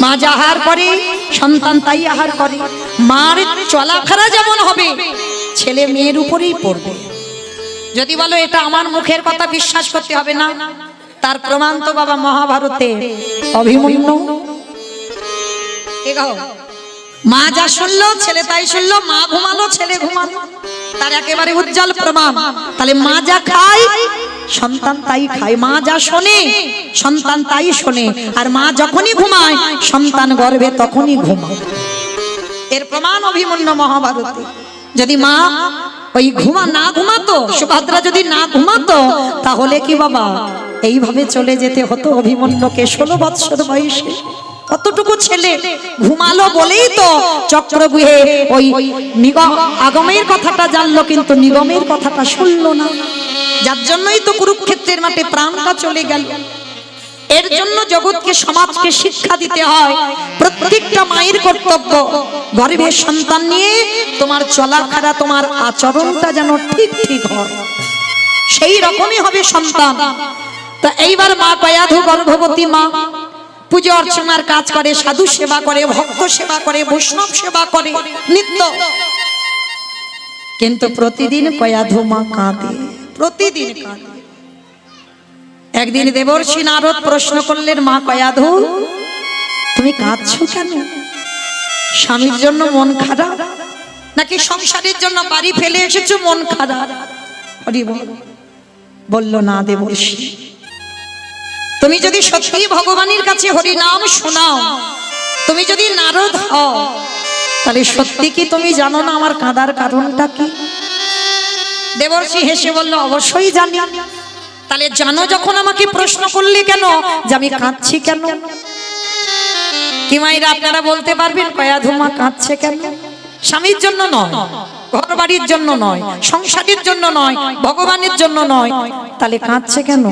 মা যা আহার করে সন্তান তাই আহার করে। মার চলাফেরা যেমন হবে ছেলে মেয়ের উপরেই পড়বে। যদি বলো এটা আমার মুখের কথা, বিশ্বাস করতে হবে না, তার প্রমাণ তো বাবা মহাভারতে অভিমন্যু। মা যা শুনলো ছেলে তাই শুনলো, মা ঘুমালো ছেলে ঘুমালো, তার একেবারে উজ্জ্বল প্রমাণ। তাহলে মা যা খায় সন্তান তাই খায়, মা যা শোনে সন্তান তাই শোনে, আর মা যখনই ঘুমায় সন্তান গর্ভে তখনই ঘুমায়। এর প্রমাণ অভিমন্যু মহাভারতে। যদি মা ওই না ঘুমাতো, সুভদ্রা যদি না ঘুমাতো, তাহলে কি বাবা এইভাবে চলে যেতে হতো অভিমন্যুকে 16 বৎসর বয়সে। কতটুকু ছেলে ঘুমালো বলেই তো চক্রগৃহে ওই আগমের কথাটা জানলো, কিন্তু নিগমের কথাটা শুনলো না, যার জন্যই তো কুরুক্ষেত্রের মাঠে প্রাণটা চলে গেল। এর জন্য জগৎকে সমাজকে শিক্ষা দিতে হয়, প্রত্যেকটা মায়ের কর্তব্য গর্ভের সন্তান নিয়ে তোমার চলাফেরা তোমার আচরণটা যেন ঠিক ঠিক হয়, সেই রকমই হবে সন্তান। তা এইবার মা কয়াধু গর্ভবতী মা পূজা অর্চনার কাজ করে, সাধু সেবা করে, ভক্ত সেবা করে, বৈষ্ণব সেবা করে নিত্য। কিন্তু প্রতিদিন কয়াধু মা কাঁদে, প্রতিদিন কাঁদে। একদিন দেবর্ষি নারদ প্রশ্ন করলেন, মা কয়াধু তুমি কাঁদছো কেন? স্বামীর জন্য মন খারাপ নাকি সংসারের জন্য বাড়ি ফেলে এসেছো মন খারাপ? বলল না দেবর্ষি, তুমি যদি সত্যি ভগবানের কাছে হরি নাম শোনাও, তুমি যদি নারদ হও, তাহলে সত্যি কি তুমি জানো না আমার কাঁদার কারণটা কি? দেবর্ষি হেসে বলল, অবশ্যই জানি। তাহলে জানো যখন আমাকে প্রশ্ন করলে কেন যে আমি কাঁদছি কেন? কি মায়েরা আপনারা বলতে পারবেন কয়াধু মা কাঁদছে কেন? স্বামীর জন্য নয়, ঘর বাড়ির জন্য নয়, সংসারের জন্য নয়, ভগবানের জন্য নয়, তাহলে কাঁদছে কেন?